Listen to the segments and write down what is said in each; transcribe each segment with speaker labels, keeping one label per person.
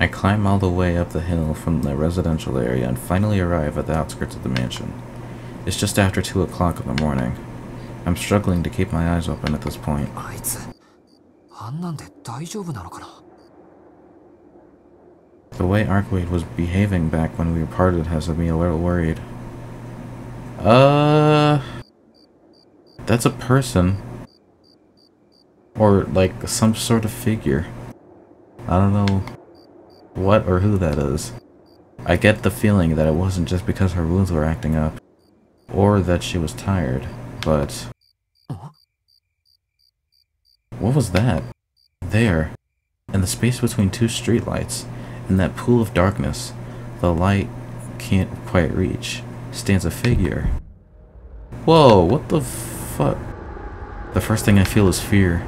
Speaker 1: I climb all the way up the hill from the residential area and finally arrive at the outskirts of the mansion. It's just after 2 o'clock in the morning. I'm struggling to keep my eyes open at this point. The way Arkwade was behaving back when we parted has me a little worried. That's a person. Or, like, some sort of figure. I don't know what or who that is. I get the feeling that it wasn't just because her wounds were acting up, or that she was tired, but... What was that? There, in the space between two streetlights, in that pool of darkness, the light can't quite reach, stands a figure. Whoa, what the fuck? The first thing I feel is fear.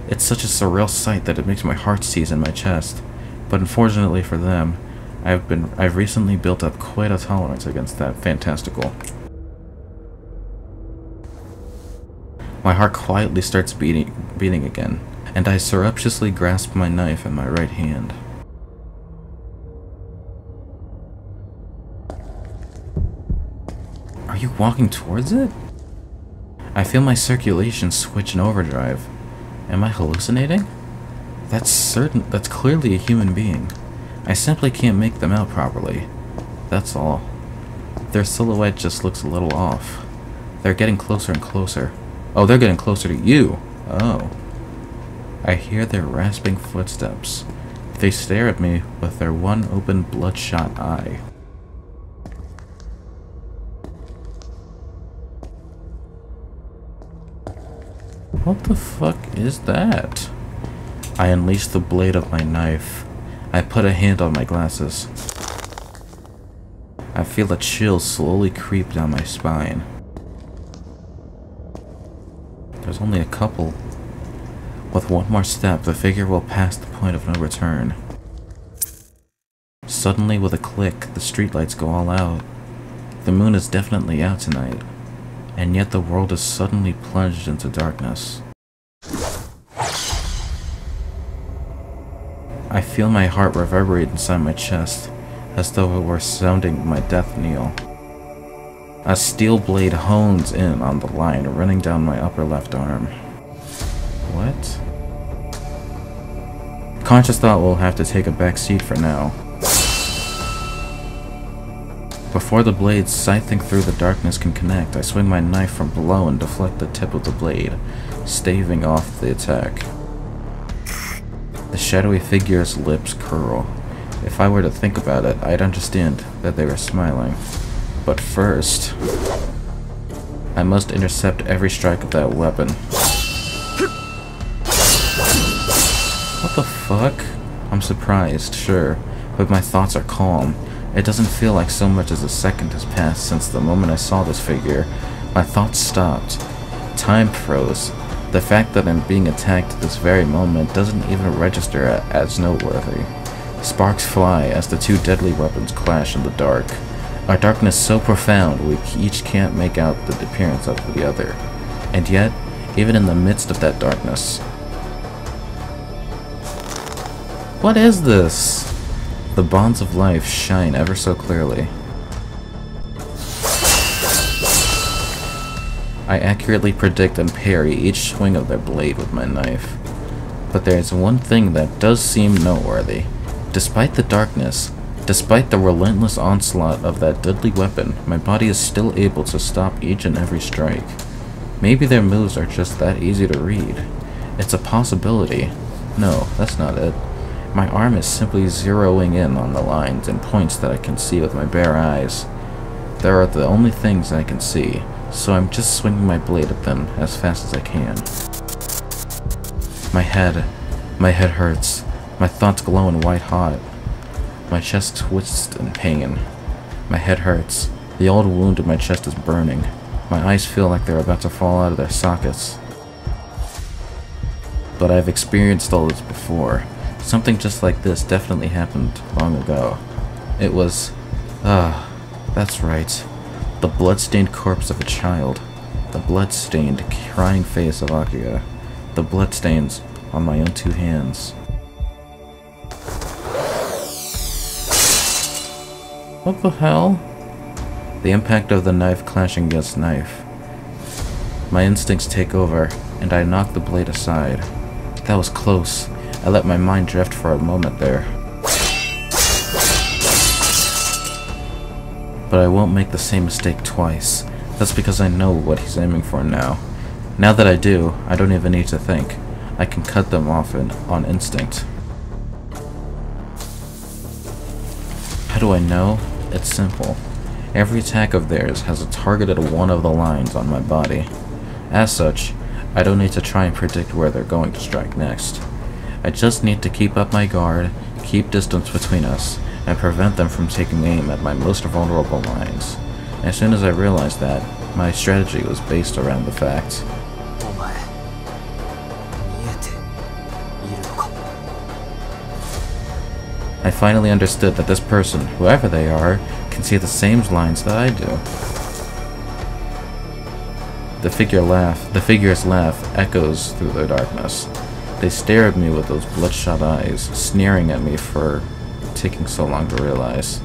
Speaker 1: It's such a surreal sight that it makes my heart seize in my chest. But unfortunately for them, I've recently built up quite a tolerance against that fantastical. My heart quietly starts beating again, and I surreptitiously grasp my knife in my right hand. Are you walking towards it? I feel my circulation switch in overdrive. Am I hallucinating? That's clearly a human being. I simply can't make them out properly. That's all. Their silhouette just looks a little off. They're getting closer and closer. Oh, they're getting closer to you. Oh. I hear their rasping footsteps. They stare at me with their one open bloodshot eye. What the fuck is that? I unleash the blade of my knife. I put a hand on my glasses. I feel a chill slowly creep down my spine. There's only a couple. With one more step, the figure will pass the point of no return. Suddenly, with a click, the streetlights go all out. The moon is definitely out tonight, and yet the world is suddenly plunged into darkness. I feel my heart reverberate inside my chest, as though it were sounding my death knell. A steel blade hones in on the line running down my upper left arm. What? Conscious thought will have to take a back seat for now. Before the blade scything through the darkness can connect, I swing my knife from below and deflect the tip of the blade, staving off the attack. The shadowy figure's lips curl. If I were to think about it, I'd understand that they were smiling. But first, I must intercept every strike of that weapon. What the fuck? I'm surprised, sure, but my thoughts are calm. It doesn't feel like so much as a second has passed since the moment I saw this figure. My thoughts stopped. Time froze. The fact that I'm being attacked at this very moment doesn't even register as noteworthy. Sparks fly as the two deadly weapons clash in the dark. Our darkness so profound we each can't make out the appearance of the other. And yet, even in the midst of that darkness... What is this? The bonds of life shine ever so clearly. I accurately predict and parry each swing of their blade with my knife. But there is one thing that does seem noteworthy. Despite the darkness, despite the relentless onslaught of that deadly weapon, my body is still able to stop each and every strike. Maybe their moves are just that easy to read. It's a possibility. No, that's not it. My arm is simply zeroing in on the lines and points that I can see with my bare eyes. They are the only things I can see, so I'm just swinging my blade at them as fast as I can. My head hurts. My thoughts glow in white hot. My chest twists in pain. My head hurts. The old wound in my chest is burning. My eyes feel like they're about to fall out of their sockets. But I've experienced all this before. Something just like this definitely happened long ago. It was... that's right. The blood-stained corpse of a child. The blood-stained, crying face of Akira. The bloodstains on my own two hands. What the hell? The impact of the knife clashing against knife. My instincts take over, and I knock the blade aside. That was close. I let my mind drift for a moment there. But I won't make the same mistake twice. That's because I know what he's aiming for now. Now that I do, I don't even need to think. I can cut them off on instinct. How do I know? It's simple. Every attack of theirs has a target at one of the lines on my body. As such, I don't need to try and predict where they're going to strike next. I just need to keep up my guard, keep distance between us, and prevent them from taking aim at my most vulnerable lines. As soon as I realized that, my strategy was based around the fact. I finally understood that this person, whoever they are, can see the same lines that I do. The figure's laugh echoes through the darkness. They stare at me with those bloodshot eyes, sneering at me for taking so long to realize.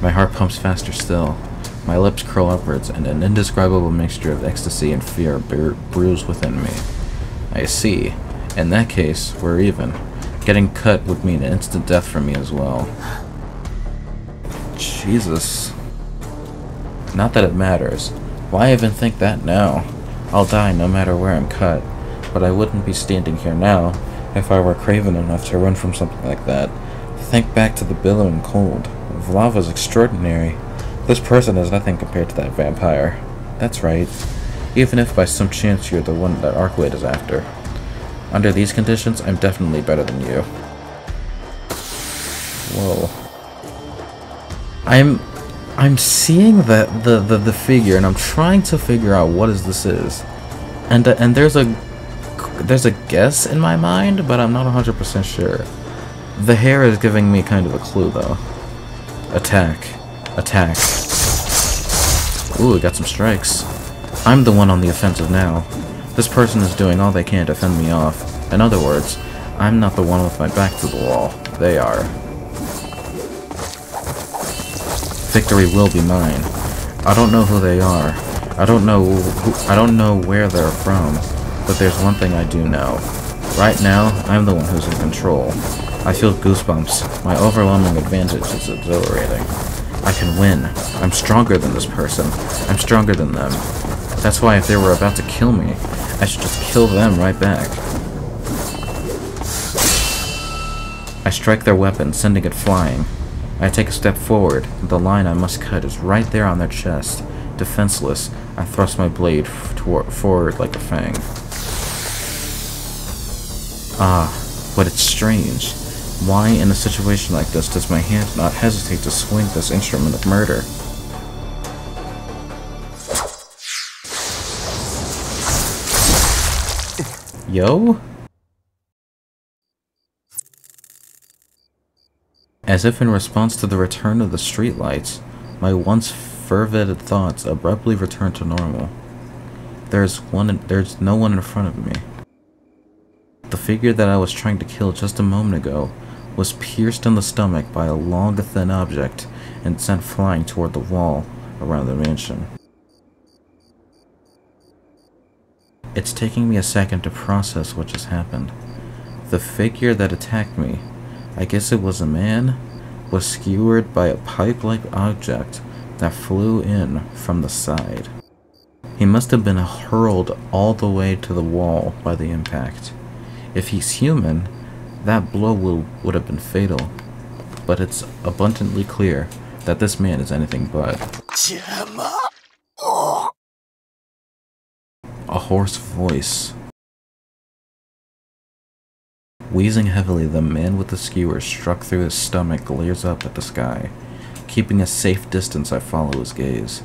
Speaker 1: My heart pumps faster still. My lips curl upwards, and an indescribable mixture of ecstasy and fear brews within me. I see. In that case, we're even. Getting cut would mean instant death for me as well. Jesus. Not that it matters. Why even think that now? I'll die no matter where I'm cut. But I wouldn't be standing here now if I were craven enough to run from something like that. Think back to the billowing cold. Vlava's extraordinary. This person is nothing compared to that vampire. That's right. Even if by some chance you're the one that Arcwade is after. Under these conditions, I'm definitely better than you. Whoa. I'm seeing the figure, and I'm trying to figure out what this is. And there's a guess in my mind, but I'm not 100% sure. The hair is giving me kind of a clue, though. Attack. Attack. Ooh, we got some strikes. I'm the one on the offensive now. This person is doing all they can to fend me off. In other words, I'm not the one with my back to the wall. They are. Victory will be mine. I don't know who they are. I don't know where they're from. But there's one thing I do know. Right now, I'm the one who's in control. I feel goosebumps. My overwhelming advantage is exhilarating. I can win. I'm stronger than this person. I'm stronger than them. That's why if they were about to kill me, I should just kill them right back. I strike their weapon, sending it flying. I take a step forward. The line I must cut is right there on their chest. Defenseless, I thrust my blade forward like a fang. Ah, but it's strange. Why, in a situation like this, does my hand not hesitate to swing this instrument of murder? Yo? As if in response to the return of the streetlights, my once fervid thoughts abruptly return to normal. There's no one in front of me. The figure that I was trying to kill just a moment ago was pierced in the stomach by a long, thin object and sent flying toward the wall around the mansion. It's taking me a second to process what just happened. The figure that attacked me, I guess it was a man, was skewered by a pipe-like object that flew in from the side. He must have been hurled all the way to the wall by the impact. If he's human, that blow would have been fatal. But it's abundantly clear that this man is anything but. A hoarse voice. Wheezing heavily, the man with the skewer struck through his stomach glares up at the sky. Keeping a safe distance, I follow his gaze.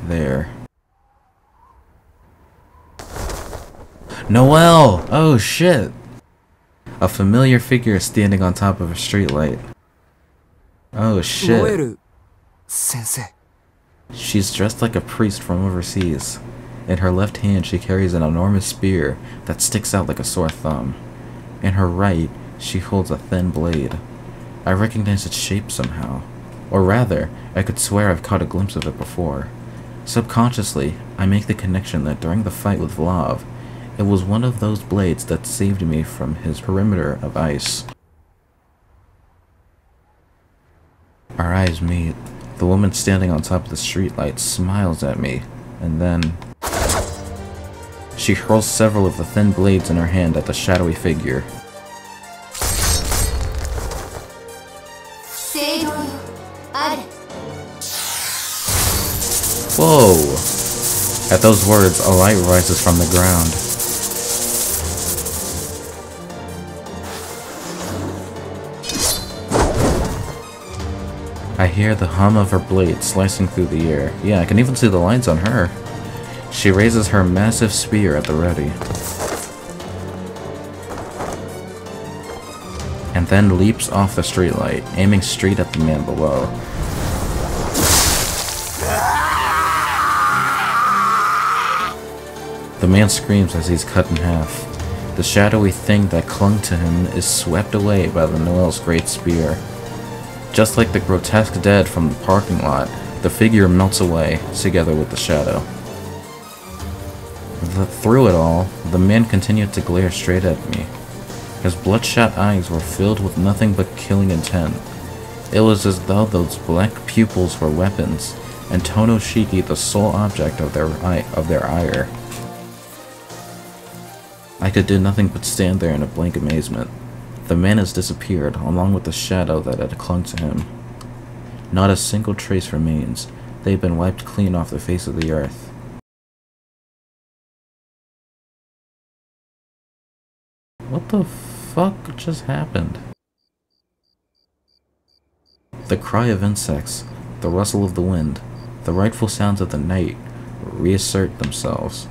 Speaker 1: There. Noel! Oh shit! A familiar figure is standing on top of a streetlight. Oh shit. Noel Sensei. She's dressed like a priest from overseas. In her left hand she carries an enormous spear that sticks out like a sore thumb. In her right, she holds a thin blade. I recognize its shape somehow. Or rather, I could swear I've caught a glimpse of it before. Subconsciously, I make the connection that during the fight with Vlav, it was one of those blades that saved me from his perimeter of ice. Our eyes meet. The woman standing on top of the streetlight smiles at me, and then she hurls several of the thin blades in her hand at the shadowy figure. Whoa! At those words, a light rises from the ground. I hear the hum of her blade slicing through the air. Yeah, I can even see the lines on her. She raises her massive spear at the ready. And then leaps off the streetlight, aiming straight at the man below. The man screams as he's cut in half. The shadowy thing that clung to him is swept away by the Noel's great spear. Just like the grotesque dead from the parking lot, the figure melts away, together with the shadow. Through it all, the man continued to glare straight at me. His bloodshot eyes were filled with nothing but killing intent. It was as though those black pupils were weapons, and Tono Shiki the sole object of their ire. I could do nothing but stand there in a blank amazement. The man has disappeared, along with the shadow that had clung to him. Not a single trace remains. They've been wiped clean off the face of the earth. What the fuck just happened? The cry of insects, the rustle of the wind, the rightful sounds of the night reassert themselves.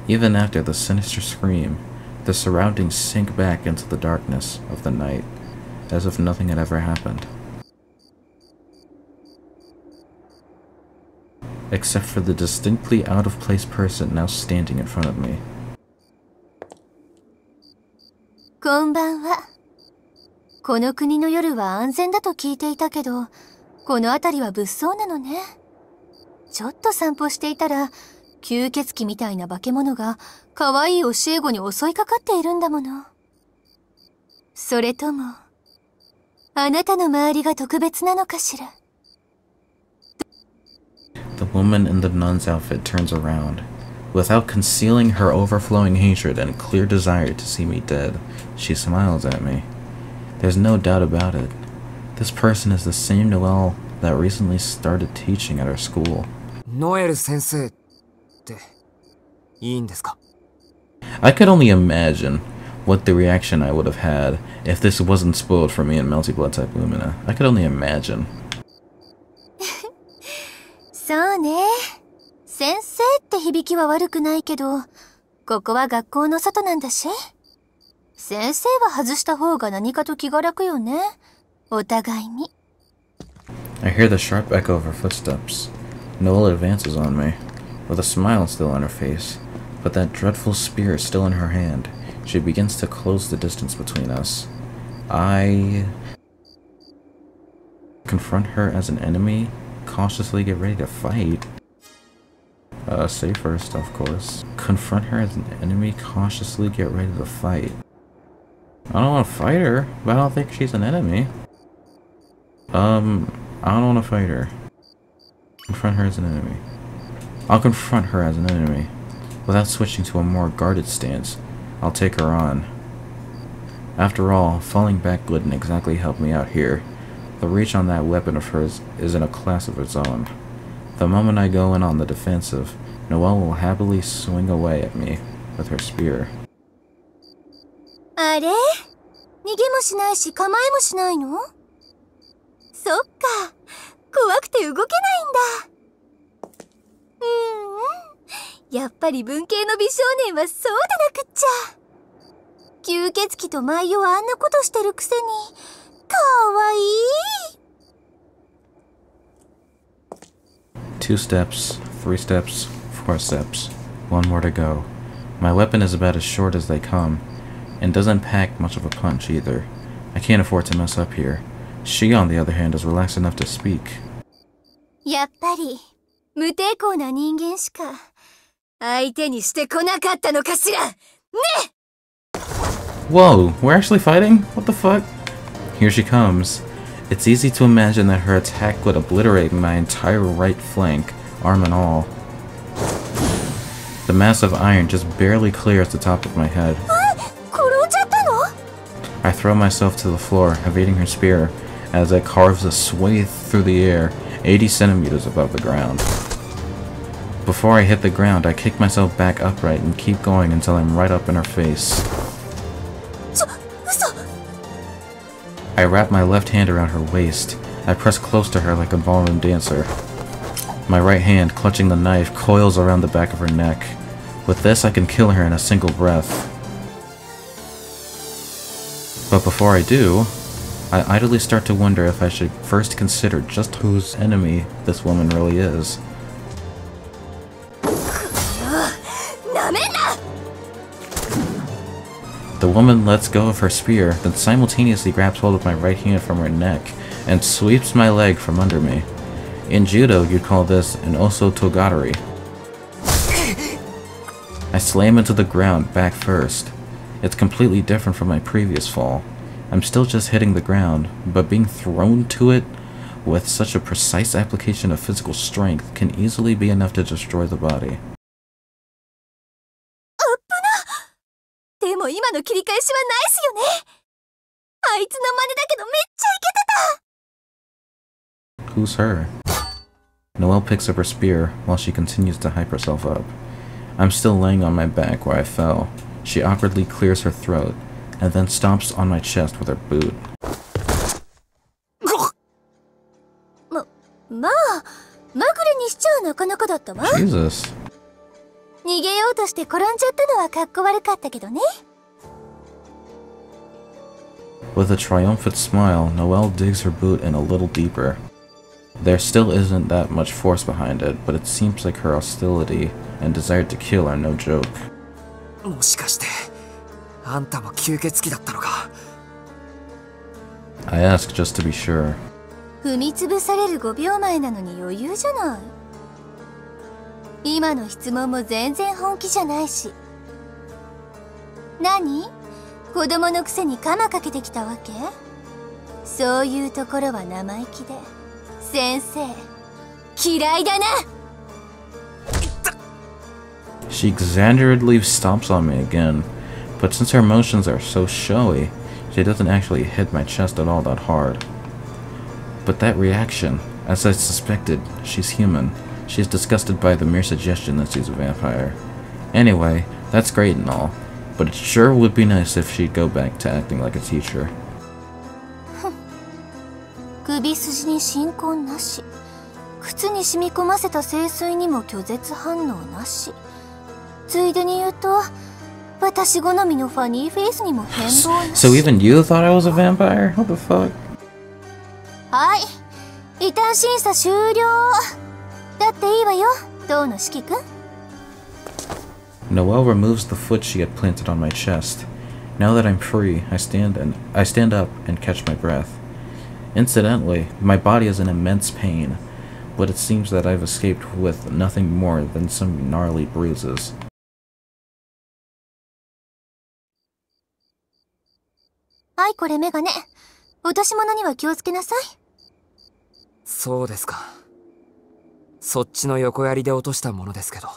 Speaker 1: Even after the sinister scream, the surroundings sink back into the darkness of the night, as if nothing had ever happened. Except for the distinctly out-of-place person now standing in front of me.
Speaker 2: こんばんは。この国の夜は安全だと聞いていたけど、この辺りは物騒なのね。ちょっと散歩していたら、吸血鬼みたいな化け物が可愛い教え子に襲いかかっているんだもの。それとも、あなたの周りが特別なのかしら。
Speaker 1: The woman in the nun's outfit turns around. Without concealing her overflowing hatred and clear desire to see me dead, she smiles at me. There's no doubt about it. This person is the same Noel that recently started teaching at our school.
Speaker 3: Noel 先生っていいんですか?
Speaker 1: I could only imagine what the reaction I would have had if this wasn't spoiled for me in Melty Blood type Lumina. I could only imagine.
Speaker 2: そうね。先生って響きは悪くないけど、ここは学校の外なんだし。先生は外した方が何かと気が楽よね。お互いに。
Speaker 1: I hear the sharp echo of her footsteps. Noel advances on me, with a smile still on her face, but that dreadful spear still in her hand. She begins to close the distance between us. I confront her as an enemy, cautiously get ready to fight. Say first, of course. Confront her as an enemy, cautiously get ready to fight. I don't want to fight her, but I don't think she's an enemy. I don't want to fight her. Confront her as an enemy. I'll confront her as an enemy. Without switching to a more guarded stance, I'll take her on. After all, falling back wouldn't exactly help me out here. The reach on that weapon of hers is in a class of its own. The moment I go in on the defensive, Noel will happily swing away at me with her spear.
Speaker 2: あれ？逃げもしないし構えもしないの？そっか。怖くて動けないんだ。やっぱり文系の美少年はそうでなくっちゃ。吸血鬼と舞をあんなことしてるくせに、かわいい。
Speaker 1: 2 steps, 3 steps, 4 steps, 1 more to go. My weapon is about as short as they come, and doesn't pack much of a punch either. I can't afford to mess up here. She, on the other hand, is relaxed enough to speak.
Speaker 2: やっぱり、無抵抗な人間しか、相手にしてこなかったのかしら。ね!
Speaker 1: Whoa, we're actually fighting? What the fuck? Here she comes. It's easy to imagine that her attack would obliterate my entire right flank, arm and all. The mass of iron just barely clears the top of my head. I throw myself to the floor, evading her spear, as it carves a swathe through the air, 80 centimeters above the ground. Before I hit the ground, I kick myself back upright and keep going until I'm right up in her face. I wrap my left hand around her waist. I press close to her like a ballroom dancer. My right hand, clutching the knife, coils around the back of her neck. With this, I can kill her in a single breath. But before I do, I idly start to wonder if I should first consider just whose enemy this woman really is. The woman lets go of her spear, then simultaneously grabs hold of my right hand from her neck and sweeps my leg from under me. In judo, you'd call this an oso togatari. I slam into the ground back first. It's completely different from my previous fall. I'm still just hitting the ground, but being thrown to it with such a precise application of physical strength can easily be enough to destroy the body.
Speaker 2: でも今の切り返しはナイスよね。あいつの真似だけどめっちゃイケてた。
Speaker 1: Who's her? Noel picks up her spear while she continues to hype herself up. I'm still laying on my back where I fell. She awkwardly clears her throat and then stomps on my chest with her boot.
Speaker 2: まあ、まぐれにしちゃなかなかだったわ。
Speaker 1: Jesus.
Speaker 2: 逃げようとして転んじゃったのはかっこ悪かったけどね。
Speaker 1: With a triumphant smile, Noel digs her boot in a little deeper. There still isn't that much force behind it, but it seems like her hostility and desire to kill are no joke.
Speaker 3: もしかして、あんたも吸血鬼だったのか?
Speaker 1: I ask just to be sure.
Speaker 2: 踏みつぶされる5秒前なのに余裕じゃない。今の質問も全然本気じゃないし。何？子供のくせにカマかけてきたわけ？そういうところは生意気で。先生、嫌いだな。
Speaker 1: She exaggeratedly stomps on me again, but since her motions are so showy, she doesn't actually hit my chest at all that hard. But that reaction, as I suspected, she's human. She's disgusted by the mere suggestion that she's a vampire. Anyway, that's great and all, but it sure would be nice if she'd go back to acting like a teacher.
Speaker 2: 首筋に進行なし。靴に染み込ませた聖水にも拒絶反応なし。ついでに言うと、私好みのファニーフェイスにも変貌なし。
Speaker 1: So even you thought I was a vampire? What the fuck?
Speaker 2: はい、異端審査終了。だっていいわよ、どうの四季君。
Speaker 1: Noel removes the foot she had planted on my chest. Now that I'm free, I stand up and catch my breath. Incidentally, my body is in immense pain, but it seems that I've escaped with nothing more than some gnarly bruises.
Speaker 2: はい、これメガネ。落とし物には気をつけなさい。
Speaker 3: そうですか。そっちの横槍で落としたものですけど。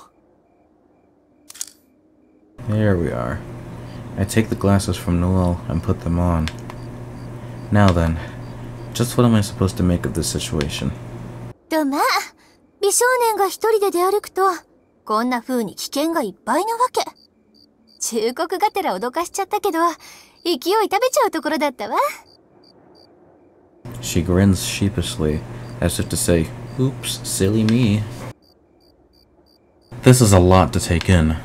Speaker 1: There we are. I take the glasses from Noel and put them on. Now then, just what am I supposed to make of this situation?
Speaker 2: とまあ、美少年が一人で出歩くと、こんな風に危険がいっぱいなわけ。忠告がてら脅かしちゃったけど、勢い食べちゃうところだったわ。
Speaker 1: She grins sheepishly, as if to say, "Oops, silly me." This is a lot to take in.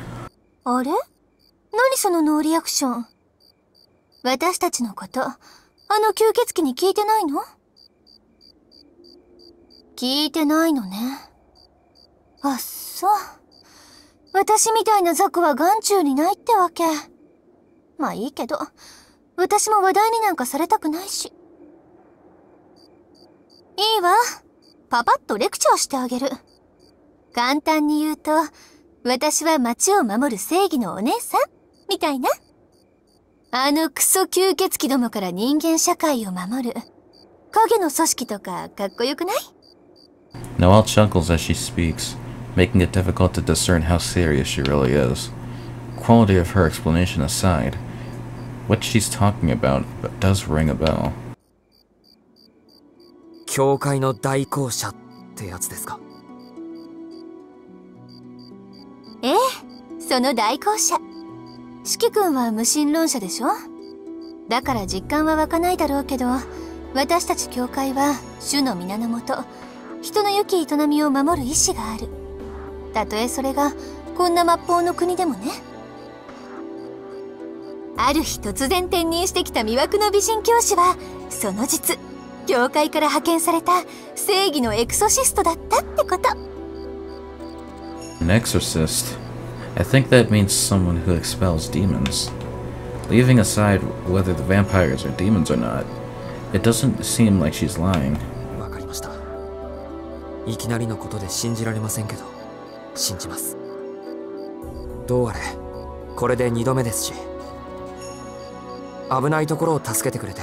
Speaker 2: あれ？何そのノーリアクション。私たちのこと、あの吸血鬼に聞いてないの？聞いてないのね。あっそう。私みたいな雑魚は眼中にないってわけ。まあいいけど、私も話題になんかされたくないし。いいわ。パパッとレクチャーしてあげる。簡単に言うと、私は町を守る正義のお姉さんみたいな。あのクソ吸血鬼どもから人間社会を守る。影の組織とかかっこよくない？
Speaker 1: Noelle chuckles as she speaks, making it difficult to discern how serious she really is. Quality of her explanation aside, what she's talking about does ring a bell.
Speaker 3: 教会の代行者ってやつですか？
Speaker 2: ええ、その代行者。四季君は無神論者でしょ？だから実感は湧かないだろうけど、私たち教会は主の皆のもと、人の良き営みを守る意志がある。たとえそれがこんな末法の国でもね。ある日突然転任してきた魅惑の美人教師は、その実、教会から派遣された正義のエクソシストだったってこと。
Speaker 1: An exorcist? I think that means someone who expels demons. Leaving aside whether the vampires are demons or not, it doesn't seem like she's lying.
Speaker 3: わかりました。いきなりのことで信じられませんけど、信じます。どうあれ、これで2度目ですし、危ないところを助けてくれて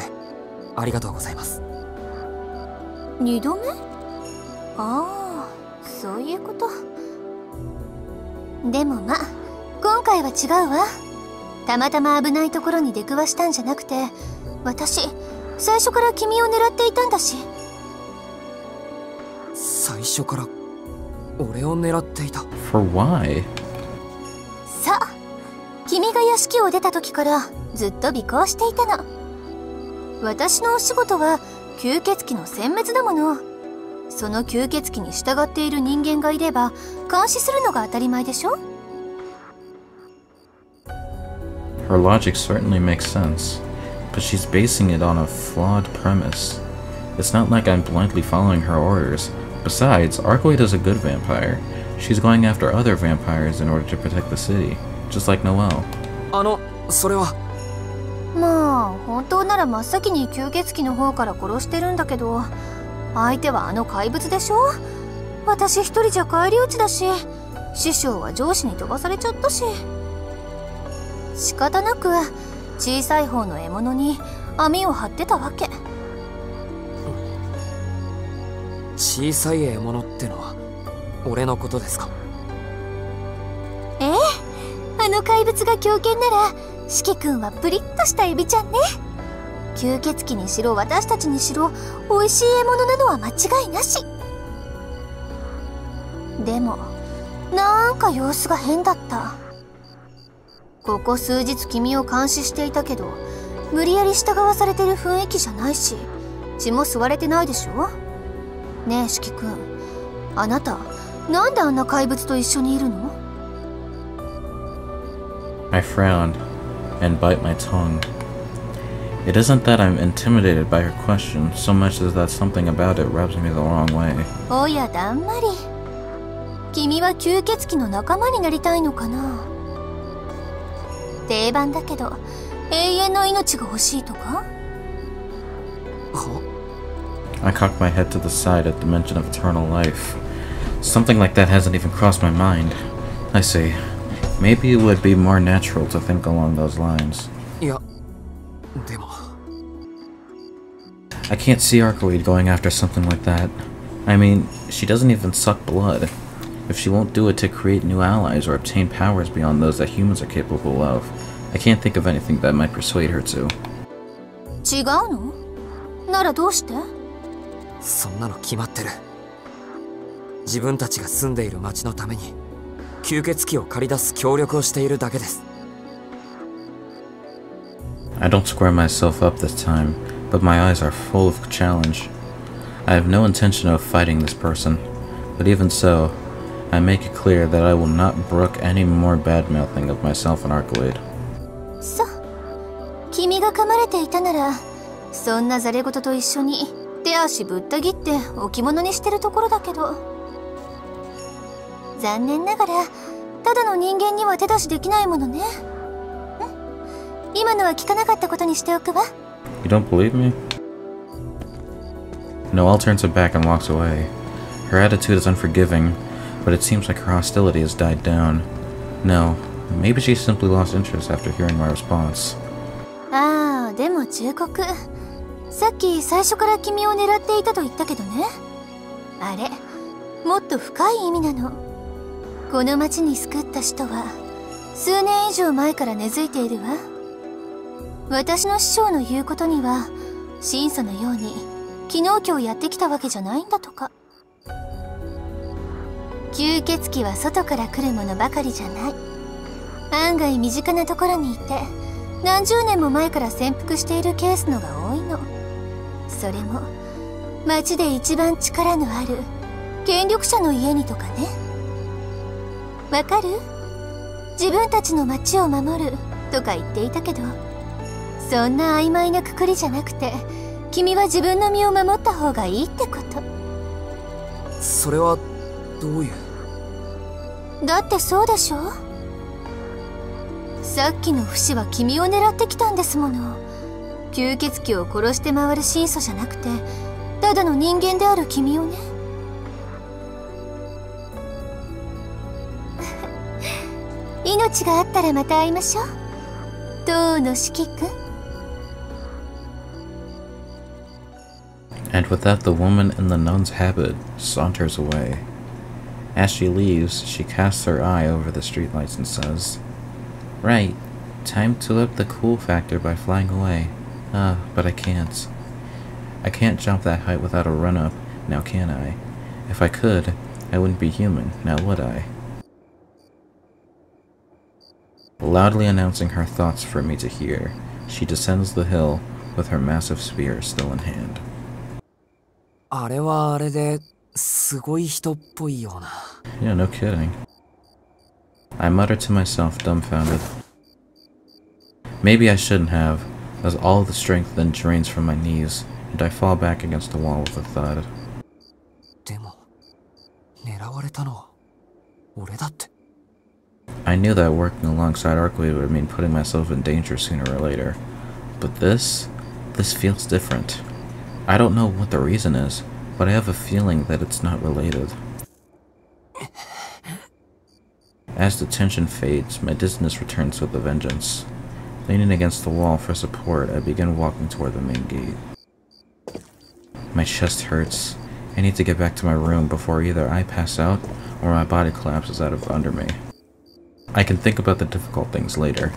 Speaker 3: ありがとうございます。
Speaker 2: 2度目？ああ、そういうこと。でもま、今回は違うわ。たまたま危ないところに出くわしたんじゃなくて、私、最初から君を狙っていたんだし。
Speaker 3: 最初から俺を狙っていた。
Speaker 1: For why?
Speaker 2: さあ、君が屋敷を出た時からずっと尾行していたの。私のお仕事は吸血鬼の殲滅だもの。その吸血鬼に従っている人間がいれば監視するのが当たり前でしょ？
Speaker 1: Her logic certainly makes sense, but she's basing it on a flawed premise. It's not like I'm blindly following her orders. Besides, Arcoid is a good vampire. She's going after other vampires in order to protect the city, just like Noel.
Speaker 3: それは。
Speaker 2: まあ、本当なら真っ先に吸血鬼の方から殺してるんだけど、相手はあの怪物でしょ？私一人じゃ返り討ちだし、師匠は上司に飛ばされちゃったし。仕方なく小さい方の獲物に網を張ってたわけ。
Speaker 3: 小さい獲物ってのは俺のことですか？
Speaker 2: ええ、あの怪物が狂犬なら四季君はプリッとしたエビちゃんね。吸血鬼にしろ私たちにしろ美味しい獲物なのは間違いなし。でもなんか様子が変だった。ここ数日君を監視していたけど、無理やり従わされてる雰囲気じゃないし、血も吸われてないでしょ？ねえ四季君、あなたなんであんな怪物と一緒にいるの？
Speaker 1: I frown and bite my tongue. It isn't that I'm intimidated by her question, so much as that something about it rubs me the wrong way.
Speaker 2: おやだんまり。君は吸血鬼の仲間になりたいのかな？定番だけど、永遠の命が欲しいとか？
Speaker 1: I cock my head to the side at the mention of eternal life. Something like that hasn't even crossed my mind. I see. Maybe it would be more natural to think along those lines.
Speaker 3: いや、でも。
Speaker 1: I can't see Arcoid going after something like that. I mean, she doesn't even suck blood. If she won't do it to create new allies or obtain powers beyond those that humans are capable of, I can't think of anything that might persuade her to.
Speaker 2: 違うの？ならどうして？
Speaker 3: そんなの決まってる。自分たちが住んでいる町のために吸血鬼を駆り出す協力をしているだけです。
Speaker 1: I don't square myself up this time, but my eyes are full of challenge. I have no intention of fighting this person, but even so, I make it clear that I will not brook any more bad-mouthing of myself and Arcoid.
Speaker 2: そう、君が噛まれていたなら、そんなザレ言と一緒に手足ぶった切って置物にしてるところだけど、残念ながらただの人間には手出しできないものね。今のは聞かなかったことにしておくわ。
Speaker 1: You don't believe me? Noel turns her back and walks away. Her attitude is unforgiving, but it seems like her hostility has died down. No, maybe she simply lost interest after hearing my response.
Speaker 2: ああ、でも忠告。さっき最初から君を狙っていたと言ったけどね。あれ、もっと深い意味なの。この町に救った人は数年以上前から根付いているわ。私の師匠の言うことには、神祖のように昨日今日やってきたわけじゃないんだとか。吸血鬼は外から来るものばかりじゃない。案外身近なところにいて、何十年も前から潜伏しているケースのが多いの。それも町で一番力のある権力者の家にとかね。わかる？自分たちの町を守るとか言っていたけど、そんな曖昧なくくりじゃなくて、君は自分の身を守った方がいいってこと。
Speaker 3: それはどういう？
Speaker 2: だってそうでしょ？さっきの不死は君を狙ってきたんですもの。吸血鬼を殺して回る神祖じゃなくて、ただの人間である君をね。命があったらまた会いましょう。当の四季君。
Speaker 1: And with that, the woman in the nun's habit saunters away. As she leaves, she casts her eye over the streetlights and says, "Right, time to up the cool factor by flying away. But I can't. I can't jump that height without a run-up, now can I? If I could, I wouldn't be human, now would I?" Loudly announcing her thoughts for me to hear, she descends the hill with her massive spear still in hand.
Speaker 3: あれはあれですごい人っぽいような。
Speaker 1: Yeah, no kidding. I mutter to myself, dumbfounded. Maybe I shouldn't have, as all the strength then drains from my knees, and I fall back against the wall with a thud.
Speaker 3: でも、狙われたのは俺だって。
Speaker 1: I knew that working alongside Arcade would mean putting myself in danger sooner or later. But this feels different. I don't know what the reason is, but I have a feeling that it's not related. As the tension fades, my dizziness returns with a vengeance. Leaning against the wall for support, I begin walking toward the main gate. My chest hurts. I need to get back to my room before either I pass out or my body collapses out of under me. I can think about the difficult things later.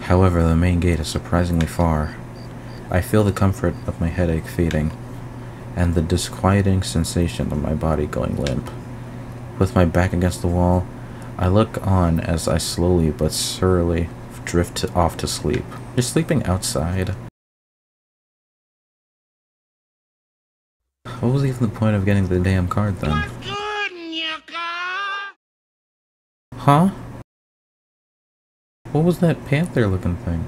Speaker 1: However, the main gate is surprisingly far. I feel the comfort of my headache fading, and the disquieting sensation of my body going limp. With my back against the wall, I look on as I slowly but surely drift off to sleep. You're sleeping outside? What was even the point of getting the damn card then? Huh? What was that panther looking thing?